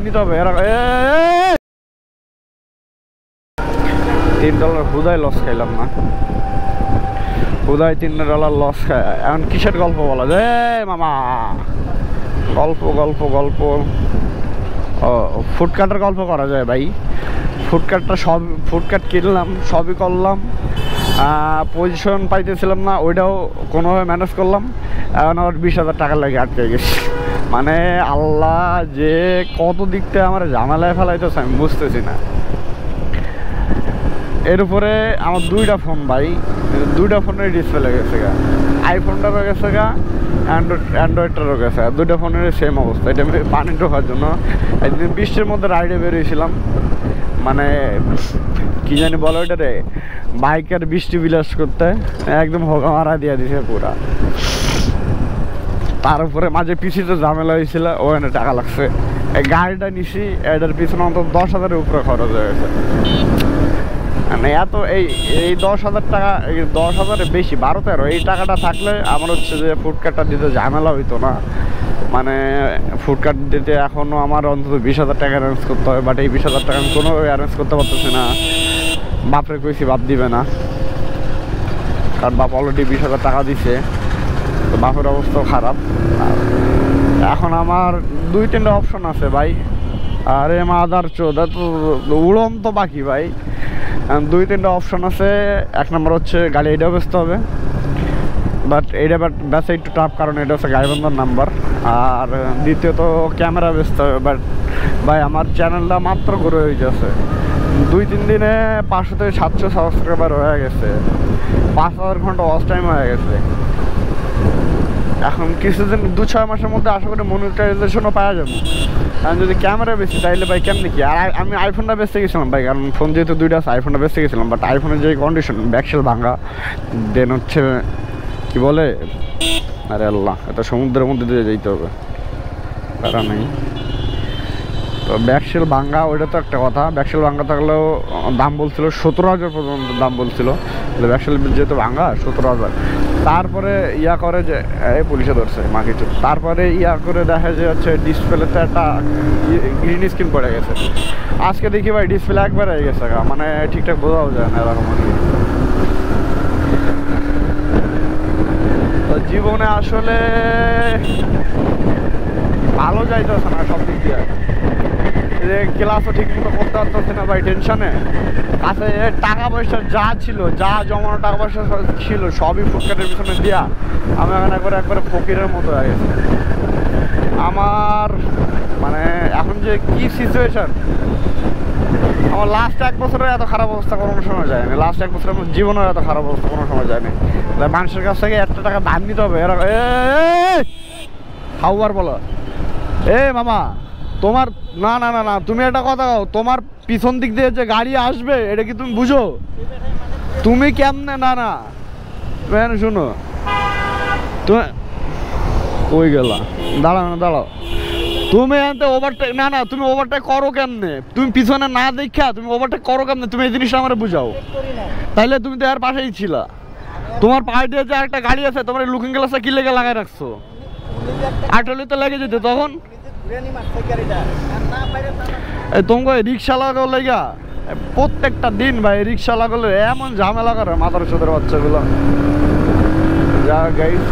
নিতে হবে $3 হুদায় লস খাইলাম না, হুদায় $3 লস খায়। এখন কিসের গল্প বলা যায় মামা? গল্প গল্প গল্প ও ফুডকার্টের গল্প করা যায় ভাই। ফুডকার্টটা সব ফুডকার্ট কিনলাম, সবই করলাম, পজিশন পাইতেছিলাম না, ওইটাও কোনোভাবে ম্যানেজ করলাম। এখন আবার 20,000 টাকা লাগে আটকে গেছি। মানে আল্লাহ যে কত দিক থেকে আমার ঝামেলায় ফেলাইতেছে আমি বুঝতেছি না। এর উপরে আমার 2টা ফোন ভাই, 2টা ফোনের ডিসপ্লে গেছে গা, আইফোনটারও গেছে গা, অ্যান্ড্রয়েডটারও গেছে। 2টা ফোনের সেম অবস্থা। এটা আমি পানি ঢোকার জন্য একদিন বৃষ্টির মধ্যে রাইডে বেরিয়েছিলাম, মানে কি জানি বলো ওইটা রে, বাইকের বৃষ্টি বিলাস করতে একদম হোগা মারা দিয়ে দিছে পুরা। তার উপরে মাঝে পিছিয়ে ঝামেলা হয়েছিল, ওখানে টাকা লাগছে। এই গাড়িটা নিছি, এটার পিছনে অন্তত 10,000-এর উপরে খরচ হয়ে গেছে। মানে এত এই 10,000 টাকা, 10,000-এর বেশি, 12-13 এই টাকাটা থাকলে আমার হচ্ছে যে ফুডকার্টটা দিতে ঝামেলা হইতো না। মানে ফুডকার্ট দিতে এখনও আমার অন্তত 20,000 টাকা অ্যারেঞ্জ করতে হবে, বাট এই 20,000 টাকা আমি কোনোভাবে অ্যারেঞ্জ করতে পারতেছি না। বাপরে কইছি, বাপ দিবে না, কারণ বাপ অলরেডি 20,000 টাকা দিছে, তো বাপের অবস্থাও খারাপ। এখন আমার 2-3টা অপশন আছে ভাই। আরে মাদার চোদা, তো উড়ন্ত বাকি ভাই। 2-3টা অপশন আছে। 1 নম্বর হচ্ছে গাড়ি এটাও বেচতে হবে, বাট এইটা বেচা একটু টাফ, কারণ এটা হচ্ছে গাইবান্ধার নাম্বার। আর দ্বিতীয়ত ক্যামেরা বেচতে হবে, বাট ভাই আমার চ্যানেলটা মাত্র করে হয়ে যাচ্ছে, 2-3 দিনে 500 থেকে 700 সাবস্ক্রাইবার হয়ে গেছে, 5,000 ঘন্টা ওয়াচ টাইম হয়ে গেছে। এখন কিছুদিন 2-6 মাসের মধ্যে আশা করি মনিটাইজেশনও পাওয়া যাবো। আমি যদি ক্যামেরা বেশি তাইলে ভাই কেমনি কি। আর আমি আইফোনটা বেচতে গেছিলাম ভাই, কারণ ফোন যেহেতু 2টা আছে, আইফোনটা বেচতে গেছিলাম, বাট আইফোনের যে কন্ডিশন, ব্যাকশেল ভাঙা, দেন হচ্ছে কি বলে, আরে আল্লাহ, এটা সমুদ্রের মধ্যে দিয়ে যেতে হবে, তারা নেই তো। ব্যাকশেল ভাঙ্গা ওইটা তো একটা কথা, ব্যাকশেল ভাঙ্গা থাকলেও দাম বলছিল 17,000 পর্যন্ত দাম বলছিল, ব্যাকশেল যেহেতু ভাঙ্গা 17,000। তারপরে ইয়া করে যে এই পুলিশে ধরছে মা কিছু, তারপরে ইয়া করে দেখে যে হচ্ছে ডিসপ্লেতে একটা গ্রিন স্ক্রিন পড়ে গেছে। আজকে দেখি ভাই ডিসপ্লে একবার হয়ে গেছে, মানে ঠিকঠাক বোঝাও যায় না এরকম। তো জীবনে আসলে ভালো যাইতেছে না সব দিক দিয়ে, ক্লাসও ঠিক মতো করতে পারতেছে না ভাই, টেনশনে। কাছে টাকা পয়সা যা ছিল, যা জমানো টাকা পয়সা ছিল, সবই ফুটকাটের পিছনে দিয়া আমি একবারে ফকিরের মতো হয়ে গেছে। আমার মানে এখন যে কি সিচুয়েশন, আমার লাস্ট 1 বছরের এত খারাপ অবস্থা কোনো সময় যায়নি, লাস্ট 1 বছরের আমার জীবনের এত খারাপ অবস্থা কোনো সময় যায়নি। মানুষের কাছ থেকে 1 টাকা ধার নিতে হবে, এরা হাওয়ার বলো মামা তোমার, না না না না, তুমি একটা কথা কও, তোমার পিছন দিক দিয়ে যে গাড়ি আসবে এটা কি তুমি বুঝো? তুমি কেমনে, না না শুনো, তুমি কই গেলা, দাঁড়াও না দাঁড়াও, তুমি এতে ওভারটেক, না না তুমি ওভারটেক করো কেমনে? তুমি পিছনে না দেখা তুমি ওভারটেক করো কেমনে? তুমি এই জিনিসটা আমার বুঝাও। তাইলে তুমি তো এর পাশেই ছিলা, তোমার পায়ে দিয়ে যে একটা গাড়ি আছে, তোমার লুকিং গ্লাসটা কি লেগে লাগাই রাখছো? আটলে তো লেগে যেত তখন। তোমাকে রিক্সা লাগাও লেগা প্রত্যেকটা দিন ভাই, রিক্সা লাগালে এমন ঝামেলা করে মাথার চোদের বাচ্চাগুলো। যা গাইস